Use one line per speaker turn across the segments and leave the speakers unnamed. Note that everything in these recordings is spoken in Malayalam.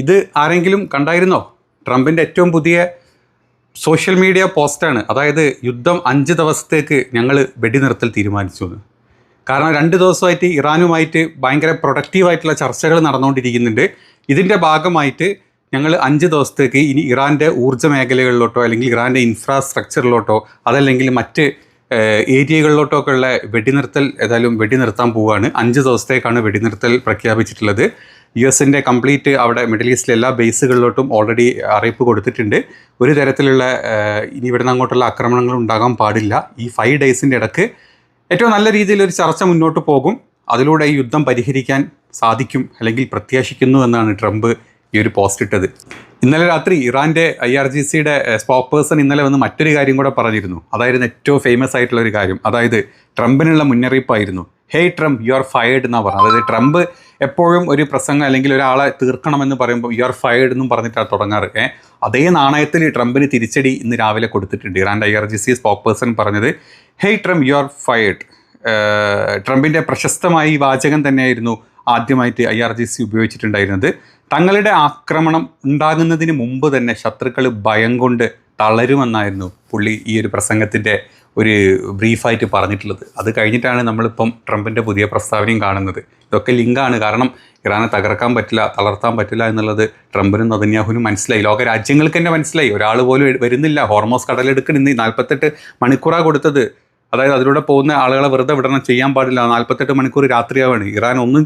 ഇത് ആരെങ്കിലും കണ്ടായിരുന്നോ? ട്രംപിൻ്റെ ഏറ്റവും പുതിയ സോഷ്യൽ മീഡിയ പോസ്റ്റാണ്. അതായത് യുദ്ധം 5 ദിവസത്തേക്ക് ഞങ്ങൾ വെടിനിർത്തൽ തീരുമാനിച്ചു എന്ന്. കാരണം 2 ദിവസമായിട്ട് ഇറാനുമായിട്ട് ഭയങ്കര പ്രൊഡക്റ്റീവായിട്ടുള്ള ചർച്ചകൾ നടന്നുകൊണ്ടിരിക്കുന്നുണ്ട്. ഇതിൻ്റെ ഭാഗമായിട്ട് ഞങ്ങൾ 5 ദിവസത്തേക്ക് ഇനി ഇറാൻ്റെ ഊർജ്ജ മേഖലകളിലോട്ടോ അല്ലെങ്കിൽ ഇറാൻ്റെ ഇൻഫ്രാസ്ട്രക്ചറിലോട്ടോ അതല്ലെങ്കിൽ മറ്റ് ഏരിയകളിലോട്ടോ ഒക്കെ ഉള്ള വെടിനിർത്തൽ ഏതായാലും വെടിനിർത്താൻ പോവുകയാണ്. 5 ദിവസത്തേക്കാണ് വെടിനിർത്തൽ പ്രഖ്യാപിച്ചിട്ടുള്ളത്. US കംപ്ലീറ്റ് അവിടെ മിഡിൽ ഈസ്റ്റിലെ എല്ലാ ബേസുകളിലോട്ടും ഓൾറെഡി അറിയിപ്പ് കൊടുത്തിട്ടുണ്ട്. ഒരു തരത്തിലുള്ള ഇനി ഇവിടുന്ന് അങ്ങോട്ടുള്ള ആക്രമണങ്ങൾ ഉണ്ടാകാൻ പാടില്ല. ഈ 5 ഡേയ്സിൻ്റെ ഇടയ്ക്ക് ഏറ്റവും നല്ല രീതിയിലൊരു ചർച്ച മുന്നോട്ട് പോകും. അതിലൂടെ ഈ യുദ്ധം പരിഹരിക്കാൻ സാധിക്കും അല്ലെങ്കിൽ പ്രത്യാശിക്കുന്നു എന്നാണ് ട്രംപ് ഈ ഒരു പോസ്റ്റ് ഇട്ടത്. ഇന്നലെ രാത്രി ഇറാൻ്റെ IRGCയുടെ സ്പോക്ക് പേഴ്സൺ ഇന്നലെ വന്ന് മറ്റൊരു കാര്യം കൂടെ പറഞ്ഞിരുന്നു. അതായിരുന്നു ഏറ്റവും ഫേമസ് ആയിട്ടുള്ള ഒരു കാര്യം. അതായത് ട്രംപിനുള്ള മുന്നറിയിപ്പായിരുന്നു. Hey Trump, you are fired എന്നാണ് പറഞ്ഞത്. അതായത് ട്രംപ് എപ്പോഴും ഒരു പ്രസംഗം അല്ലെങ്കിൽ ഒരാളെ തീർക്കണമെന്ന് പറയുമ്പോൾ യു ആർ ഫയർഡ് എന്നും പറഞ്ഞിട്ടാണ് തുടങ്ങാറ്. അതേ നാണയത്തിൽ ട്രംപിന് തിരിച്ചടി ഇന്ന് രാവിലെ കൊടുത്തിട്ടുണ്ട്. ഇറാൻ്റെ IRGC സ്പോക്ക് പേഴ്സൺ പറഞ്ഞത് hey Trump, you are fired. ട്രംപിൻ്റെ പ്രശസ്തമായ ഈ വാചകം തന്നെയായിരുന്നു ആദ്യമായിട്ട് IRGC ഉപയോഗിച്ചിട്ടുണ്ടായിരുന്നത്. തങ്ങളുടെ ആക്രമണം ഉണ്ടാകുന്നതിന് മുമ്പ് തന്നെ ശത്രുക്കൾ ഭയം കൊണ്ട് തളരുമെന്നായിരുന്നു പുള്ളി ഈ ഒരു പ്രസംഗത്തിൻ്റെ ഒരു ബ്രീഫായിട്ട് പറഞ്ഞിട്ടുള്ളത്. അത് കഴിഞ്ഞിട്ടാണ് നമ്മളിപ്പം ട്രംപിൻ്റെ പുതിയ പ്രസ്താവനയും കാണുന്നത്. ഇതൊക്കെ ലിങ്കാണ്. കാരണം ഇറാനെ തകർക്കാൻ പറ്റില്ല, തളർത്താൻ പറ്റില്ല എന്നുള്ളത് ട്രംപിനും നെതന്യാഹുവിനും മനസ്സിലായി. ലോക രാജ്യങ്ങൾക്ക് തന്നെ മനസ്സിലായി. ഒരാൾ പോലും വരുന്നില്ല. ഹോർമോസ് കടലെടുക്കൽ 48 മണിക്കൂറാണ് കൊടുത്തത്. അതായത് അതിലൂടെ പോകുന്ന ആളുകളെ വെറുതെ വിടണം, ചെയ്യാൻ പാടില്ല. 48 മണിക്കൂർ രാത്രിയാവാണ്. ഇറാൻ ഒന്നും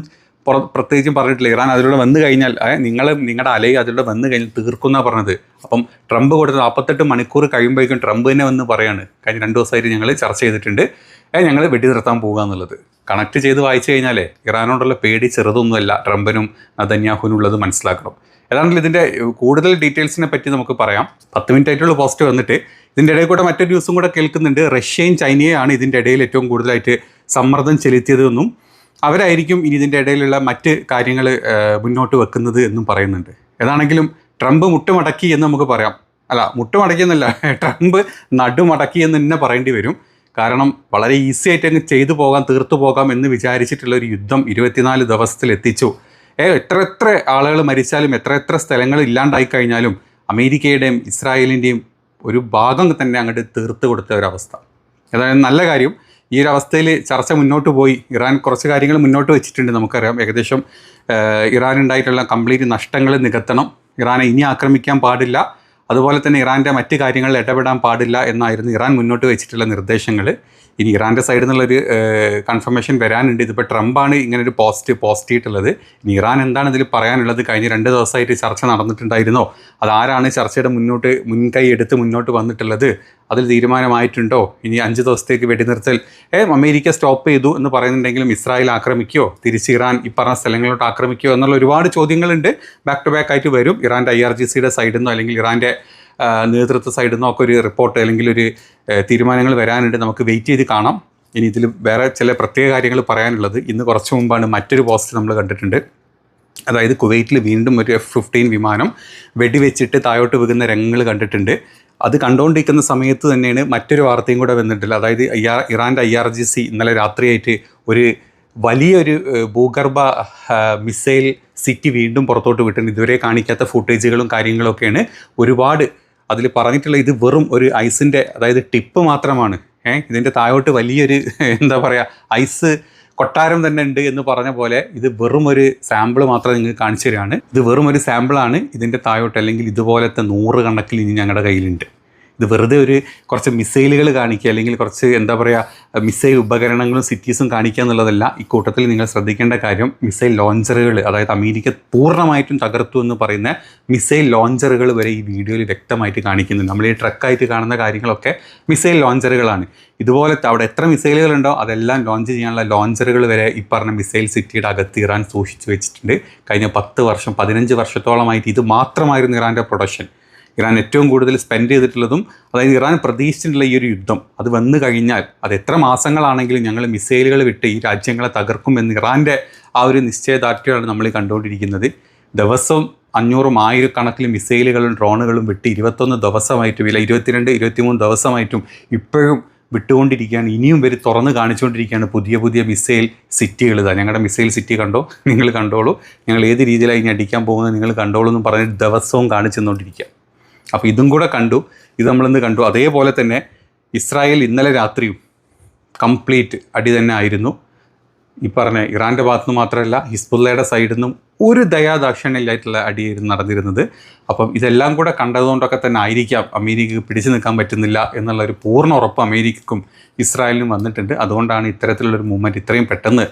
പ്രത്യേകിച്ചും പറഞ്ഞിട്ടില്ല. ഇറാൻ അതിലൂടെ വന്നു കഴിഞ്ഞാൽ നിങ്ങളുടെ അലയിൽ അതിലൂടെ വന്നു കഴിഞ്ഞാൽ തീർക്കുന്നാണ് പറഞ്ഞത്. അപ്പം ട്രംപ് കൊടുത്ത 48 മണിക്കൂർ കഴിയുമ്പോഴേക്കും ട്രംപ് തന്നെ വന്ന് പറയാണ് കഴിഞ്ഞ 2 ദിവസമായിട്ട് ഞങ്ങൾ ചർച്ച ചെയ്തിട്ടുണ്ട്, ഞങ്ങൾ വെടിനിർത്താൻ പോകുക എന്നുള്ളത്. കണക്ട് ചെയ്ത് വായിച്ചു കഴിഞ്ഞാൽ ഇറാനോടുള്ള പേടി ചെറുതൊന്നുമല്ല ട്രംപിനും നെതന്യാഹുവിനും ഉള്ളത് മനസ്സിലാക്കണം. ഏതാണെങ്കിലും ഇതിൻ്റെ കൂടുതൽ ഡീറ്റെയിൽസിനെ പറ്റി നമുക്ക് പറയാം. 10 മിനിറ്റ് ആയിട്ടുള്ള പോസ്റ്റ് വന്നിട്ട് ഇതിൻ്റെ ഇടയിൽ കൂടെ മറ്റൊരു ന്യൂസും കൂടെ കേൾക്കുന്നുണ്ട്. റഷ്യയും ചൈനയാണ് ഇതിൻ്റെ ഇടയിൽ ഏറ്റവും കൂടുതലായിട്ട് സമ്മർദ്ദം ചെലുത്തിയതെന്നും അവരായിരിക്കും ഇനി ഇതിൻ്റെ ഇടയിലുള്ള മറ്റ് കാര്യങ്ങൾ മുന്നോട്ട് വെക്കുന്നത് എന്നും പറയുന്നുണ്ട്. ഏതാണെങ്കിലും ട്രംപ് മുട്ടുമടക്കി എന്ന് നമുക്ക് പറയാം. അല്ല, മുട്ടുമടക്കിയെന്നല്ല, ട്രംപ് നടുമടക്കി എന്ന് തന്നെ പറയേണ്ടി വരും. കാരണം വളരെ ഈസി ആയിട്ട് അങ്ങ് ചെയ്തു പോകാം, തീർത്തു പോകാം എന്ന് വിചാരിച്ചിട്ടുള്ള ഒരു യുദ്ധം 24 ദിവസത്തിൽ എത്തിച്ചു. എത്ര ആളുകൾ മരിച്ചാലും എത്ര സ്ഥലങ്ങൾ ഇല്ലാണ്ടായി കഴിഞ്ഞാലും അമേരിക്കയുടെയും ഇസ്രായേലിൻ്റെയും ഒരു ഭാഗം തന്നെ അങ്ങോട്ട് തീർത്ത് കൊടുത്ത ഒരവസ്ഥ. അതായത് നല്ല കാര്യം. ഈ ഒരു അവസ്ഥയിൽ ചർച്ച മുന്നോട്ട് പോയി. ഇറാൻ കുറച്ച് കാര്യങ്ങൾ മുന്നോട്ട് വെച്ചിട്ടുണ്ട്. നമുക്കറിയാം ഏകദേശം ഇറാൻ ഉണ്ടായിട്ടുള്ള കംപ്ലീറ്റ് നഷ്ടങ്ങൾ നികത്തണം, ഇറാനെ ഇനി ആക്രമിക്കാൻ പാടില്ല, അതുപോലെ തന്നെ ഇറാൻ്റെ മറ്റ് കാര്യങ്ങളിൽ ഇടപെടാൻ പാടില്ല എന്നായിരുന്നു ഇറാൻ മുന്നോട്ട് വെച്ചിട്ടുള്ള നിർദ്ദേശങ്ങൾ. ഇനി ഇറാൻ്റെ സൈഡിൽ നിന്നുള്ളൊരു കൺഫർമേഷൻ വരാനുണ്ട്. ഇതിപ്പോൾ ട്രംപാണ് ഇങ്ങനൊരു പോസ്റ്റ് ചെയ്തിട്ടുള്ളത്. ഇനി ഇറാൻ എന്താണ് ഇതിൽ പറയാനുള്ളത്? കഴിഞ്ഞ 2 ദിവസമായിട്ട് ചർച്ച നടന്നിട്ടുണ്ടായിരുന്നോ? അതാരാണ് ചർച്ചയുടെ മുൻകൈ എടുത്ത് മുന്നോട്ട് വന്നിട്ടുള്ളത്? അതിൽ തീരുമാനമായിട്ടുണ്ടോ? ഇനി 5 ദിവസത്തേക്ക് വെടിനിർത്തൽ അമേരിക്ക സ്റ്റോപ്പ് ചെയ്തു എന്ന് പറയുന്നുണ്ടെങ്കിലും ഇസ്രായേൽ ആക്രമിക്കുമോ, തിരിച്ച് ഇറാൻ ഈ പറഞ്ഞ സ്ഥലങ്ങളിലോട്ട് ആക്രമിക്കുമോ എന്നുള്ള ഒരുപാട് ചോദ്യങ്ങളുണ്ട്. ബാക്ക് ടു ബാക്ക് ആയിട്ട് വരും. ഇറാൻ്റെ IRGCയുടെ സൈഡിൽ നിന്നോ അല്ലെങ്കിൽ ഇറാൻ്റെ നേതൃത്വ സൈഡിൽ നിന്നോ ഒക്കെ ഒരു റിപ്പോർട്ട് അല്ലെങ്കിൽ ഒരു തീരുമാനങ്ങൾ വരാനുണ്ട്. നമുക്ക് വെയിറ്റ് ചെയ്ത് കാണാം. ഇനി ഇതിൽ വേറെ ചില പ്രത്യേക കാര്യങ്ങൾ പറയാനുള്ളത്. ഇന്ന് കുറച്ച് മുമ്പാണ് മറ്റൊരു പോസ്റ്റ് നമ്മൾ കണ്ടിട്ടുണ്ട്. അതായത് കുവൈറ്റിൽ വീണ്ടും ഒരു F-15 വിമാനം വെടിവെച്ചിട്ട് താഴോട്ട് വീകുന്ന രംഗങ്ങൾ കണ്ടിട്ടുണ്ട്. അത് കണ്ടുകൊണ്ടിരിക്കുന്ന സമയത്ത് തന്നെയാണ് മറ്റൊരു വാർത്തയും കൂടെ വന്നിട്ടില്ല. അതായത് ഇറാൻ്റെ IRGC ഇന്നലെ രാത്രിയായിട്ട് ഒരു വലിയൊരു ഭൂഗർഭ മിസൈൽ സിറ്റി വീണ്ടും പുറത്തോട്ട് വിട്ടിട്ടുണ്ട്. ഇതുവരെ കാണിക്കാത്ത ഫുട്ടേജുകളും കാര്യങ്ങളൊക്കെയാണ് ഒരുപാട് അതിൽ പറഞ്ഞിട്ടുള്ള. ഇത് വെറും ഒരു ഐസിൻ്റെ അതായത് ടിപ്പ് മാത്രമാണ്. ഇതിൻ്റെ താഴോട്ട് വലിയൊരു എന്താ പറയുക ഐസ് കൊട്ടാരം തന്നെ ഉണ്ട് എന്ന് പറഞ്ഞ പോലെ ഇത് വെറും ഒരു സാമ്പിൾ മാത്രം നിങ്ങൾക്ക് കാണിച്ചു തരികയാണ്. ഇത് വെറും ഒരു സാമ്പിളാണ്. ഇതിൻ്റെ താഴോട്ട് അല്ലെങ്കിൽ ഇതുപോലത്തെ 100 കണക്കിൽ ഇനി ഞങ്ങളുടെ കയ്യിലുണ്ട്. ഇത് വെറുതെ കുറച്ച് മിസൈലുകൾ കാണിക്കുക അല്ലെങ്കിൽ കുറച്ച് എന്താ പറയുക മിസൈൽ ഉപകരണങ്ങളും സിറ്റീസും കാണിക്കുക എന്നുള്ളതല്ല. ഇക്കൂട്ടത്തിൽ നിങ്ങൾ ശ്രദ്ധിക്കേണ്ട കാര്യം മിസൈൽ ലോഞ്ചറുകൾ, അതായത് അമേരിക്ക പൂർണ്ണമായിട്ടും തകർത്തു എന്ന് പറയുന്ന മിസൈൽ ലോഞ്ചറുകൾ വരെ ഈ വീഡിയോയിൽ വ്യക്തമായിട്ട് കാണിക്കുന്നുണ്ട്. നമ്മൾ ഈ ട്രക്കായിട്ട് കാണുന്ന കാര്യങ്ങളൊക്കെ മിസൈൽ ലോഞ്ചറുകളാണ്. ഇതുപോലത്തെ അവിടെ എത്ര മിസൈലുകളുണ്ടോ അതെല്ലാം ലോഞ്ച് ചെയ്യാനുള്ള ലോഞ്ചറുകൾ വരെ ഈ പറഞ്ഞ മിസൈൽ സിറ്റിയുടെ അകത്ത് ഇറാൻ സൂക്ഷിച്ചു വെച്ചിട്ടുണ്ട്. കഴിഞ്ഞ 10 വർഷം 15 വർഷത്തോളമായിട്ട് ഇത് മാത്രമായിരുന്നു ഇറാൻ്റെ പ്രൊഡക്ഷൻ. ഇറാൻ ഏറ്റവും കൂടുതൽ സ്പെൻഡ് ചെയ്തിട്ടുള്ളതും അതായത് ഇറാൻ പ്രതീക്ഷിച്ചിട്ടുള്ള ഈ ഒരു യുദ്ധം അത് വന്നു കഴിഞ്ഞാൽ അത് എത്ര മാസങ്ങളാണെങ്കിലും ഞങ്ങൾ മിസൈലുകൾ വിട്ട് ഈ രാജ്യങ്ങളെ തകർക്കുമെന്ന് ഇറാൻ്റെ ആ ഒരു നിശ്ചയദാർഢ്യമാണ് നമ്മൾ കണ്ടുകൊണ്ടിരിക്കുന്നത്. ദിവസവും 500-1000 കണക്കിൽ മിസൈലുകളും ഡ്രോണുകളും വിട്ട് 21 ദിവസമായിട്ടും 22-23 ദിവസമായിട്ടും ഇപ്പോഴും വിട്ടുകൊണ്ടിരിക്കുകയാണ്. ഇനിയും ഇവർ തുറന്ന് കാണിച്ചുകൊണ്ടിരിക്കുകയാണ് പുതിയ പുതിയ മിസൈൽ സിറ്റികൾ. ഇതാ ഞങ്ങളുടെ മിസൈൽ സിറ്റി കണ്ടോ, നിങ്ങൾ കണ്ടോളൂ, ഞങ്ങൾ ഏത് രീതിയിലാണ് ഇനി അടിക്കാൻ പോകുന്നത് നിങ്ങൾ കണ്ടോളൂ എന്നും പറഞ്ഞ് ദിവസവും കാണിച്ചു തന്നുകൊണ്ടിരിക്കുക. അപ്പോൾ ഇതും കൂടെ കണ്ടു. ഇത് നമ്മളിന്ന് കണ്ടു. അതേപോലെ തന്നെ ഇസ്രായേൽ ഇന്നലെ രാത്രിയും കംപ്ലീറ്റ് അടി തന്നെ ആയിരുന്നു. ഈ പറഞ്ഞ ഇറാൻ്റെ ഭാഗത്തുനിന്ന് മാത്രമല്ല ഹിസ്ബുള്ളയുടെ സൈഡിൽ നിന്നും ഒരു ദയാദാക്ഷിണ്യമില്ലായിട്ടുള്ള അടിയായിരുന്നു നടന്നിരുന്നത്. അപ്പം ഇതെല്ലാം കൂടെ കണ്ടതുകൊണ്ടൊക്കെ തന്നെ ആയിരിക്കാം അമേരിക്കക്ക് പിടിച്ചു നിൽക്കാൻ പറ്റുന്നില്ല എന്നുള്ളൊരു പൂർണ്ണ ഉറപ്പ് അമേരിക്കക്കും ഇസ്രായേലിനും വന്നിട്ടുണ്ട്. അതുകൊണ്ടാണ് ഇത്തരത്തിലുള്ളൊരു മൂവ്മെൻറ്റ് ഇത്രയും പെട്ടെന്ന്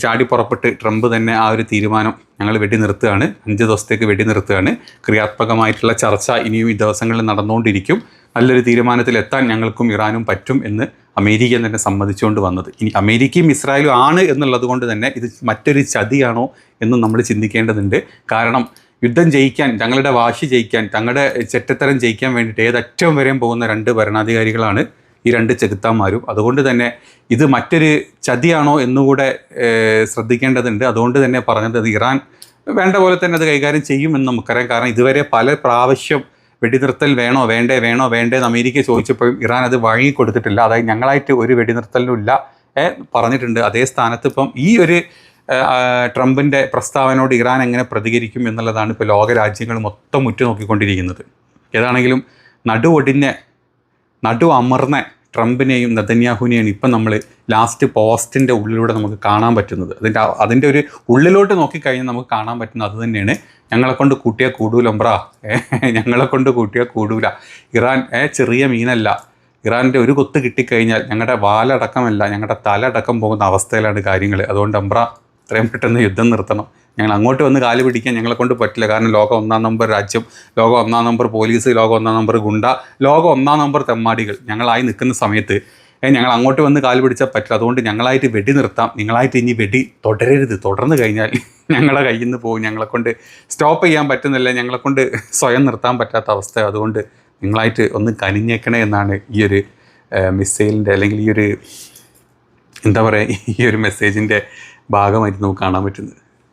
ചാടി പുറപ്പെട്ട് ട്രംപ് തന്നെ ആ ഒരു തീരുമാനം ഞങ്ങൾ വെടിനിർത്തുകയാണ്, 5 ദിവസത്തേക്ക് വെടിനിർത്തുകയാണ്, ക്രിയാത്മകമായിട്ടുള്ള ചർച്ച ഇനിയും ഈ ദിവസങ്ങളിൽ നടന്നുകൊണ്ടിരിക്കും, നല്ലൊരു തീരുമാനത്തിലെത്താൻ ഞങ്ങൾക്കും ഇറാനും പറ്റും എന്ന് അമേരിക്ക തന്നെ സമ്മതിച്ചുകൊണ്ട് വന്നത്. ഇനി അമേരിക്കയും ഇസ്രായേലും ആണ് എന്നുള്ളത് കൊണ്ട് തന്നെ ഇത് മറ്റൊരു ചതിയാണോ എന്നും നമ്മൾ ചിന്തിക്കേണ്ടതുണ്ട്. കാരണം യുദ്ധം ജയിക്കാൻ, തങ്ങളുടെ വാശി ജയിക്കാൻ, തങ്ങളുടെ ചെറ്റത്തരം ജയിക്കാൻ വേണ്ടിയിട്ട് ഏതറ്റവും വരെയും പോകുന്ന 2 ഭരണാധികാരികളാണ് ഈ 2 ചെകുത്താന്മാരും. അതുകൊണ്ട് തന്നെ ഇത് മറ്റൊരു ചതിയാണോ എന്നുകൂടെ ശ്രദ്ധിക്കേണ്ടതുണ്ട്. അതുകൊണ്ട് തന്നെ പറഞ്ഞത് അത് ഇറാൻ വേണ്ട പോലെ തന്നെ അത് കൈകാര്യം ചെയ്യുമെന്ന് നമുക്കറിയാം. കാരണം ഇതുവരെ പല പ്രാവശ്യം വെടിനിർത്തൽ വേണോ വേണ്ടേ എന്ന് അമേരിക്ക ചോദിച്ചപ്പോഴും ഇറാൻ അത് വഴങ്ങിക്കൊടുത്തിട്ടില്ല. അതായത് ഞങ്ങളായിട്ട് ഒരു വെടിനിർത്തലിനും ഇല്ല പറഞ്ഞിട്ടുണ്ട്. അതേ സ്ഥാനത്ത് ഇപ്പം ഈ ഒരു ട്രംപിൻ്റെ പ്രസ്താവനയോട് ഇറാൻ എങ്ങനെ പ്രതികരിക്കും എന്നുള്ളതാണ് ഇപ്പോൾ ലോകരാജ്യങ്ങൾ മൊത്തം ഉറ്റുനോക്കിക്കൊണ്ടിരിക്കുന്നത്. ഏതാണെങ്കിലും നടു അമർന്ന ട്രംപിനെയും നെതന്യാഹുവിനെയും ഇപ്പം നമ്മൾ ലാസ്റ്റ് പോസ്റ്റിൻ്റെ ഉള്ളിലൂടെ നമുക്ക് കാണാൻ പറ്റുന്നത്. അതിൻ്റെ ഒരു ഉള്ളിലോട്ട് നോക്കിക്കഴിഞ്ഞാൽ നമുക്ക് കാണാൻ പറ്റുന്നത് അത് തന്നെയാണ്. ഞങ്ങളെക്കൊണ്ട് കൂട്ടിയാൽ കൂടൂലമ്പ്ര, ഞങ്ങളെക്കൊണ്ട് കൂട്ടിയാൽ കൂടൂല. ഇറാൻ ചെറിയ മീനല്ല. ഇറാൻ്റെ ഒരു കൊത്ത് കിട്ടിക്കഴിഞ്ഞാൽ ഞങ്ങളുടെ വാലടക്കമല്ല ഞങ്ങളുടെ തല അടക്കം പോകുന്ന അവസ്ഥയിലാണ് കാര്യങ്ങൾ. അതുകൊണ്ട് അമ്പ്ര എത്രയും പെട്ടെന്ന് യുദ്ധം നിർത്തണം. ഞങ്ങൾ അങ്ങോട്ട് വന്ന് കാല് പിടിക്കാൻ ഞങ്ങളെക്കൊണ്ട് പറ്റില്ല. കാരണം ലോകം 1-ാം നമ്പർ രാജ്യം, ലോകം 1-ാം നമ്പർ പോലീസ്, ലോകം 1-ാം നമ്പർ ഗുണ്ട, ലോകം 1-ാം നമ്പർ തെമ്മാടികൾ ഞങ്ങളായി നിൽക്കുന്ന സമയത്ത് ഞങ്ങൾ അങ്ങോട്ട് വന്ന് കാല് പിടിച്ചാൽ പറ്റില്ല. അതുകൊണ്ട് ഞങ്ങളായിട്ട് വെടി നിർത്താം, നിങ്ങളായിട്ട് ഇനി വെടി തുടരരുത്. തുടർന്ന് കഴിഞ്ഞാൽ ഞങ്ങളുടെ കയ്യിൽ നിന്ന് പോകും. ഞങ്ങളെക്കൊണ്ട് സ്റ്റോപ്പ് ചെയ്യാൻ പറ്റുന്നില്ല, ഞങ്ങളെക്കൊണ്ട് സ്വയം നിർത്താൻ പറ്റാത്ത അവസ്ഥ. അതുകൊണ്ട് നിങ്ങളായിട്ട് ഒന്ന് കനിഞ്ഞേക്കണേ എന്നാണ് ഈ ഒരു മിസൈലിൻ്റെ അല്ലെങ്കിൽ ഈ ഒരു എന്താ പറയുക ഈ ഒരു മെസ്സേജിൻ്റെ ഭാഗമായിട്ട് നമുക്ക് കാണാൻ പറ്റുന്നത്.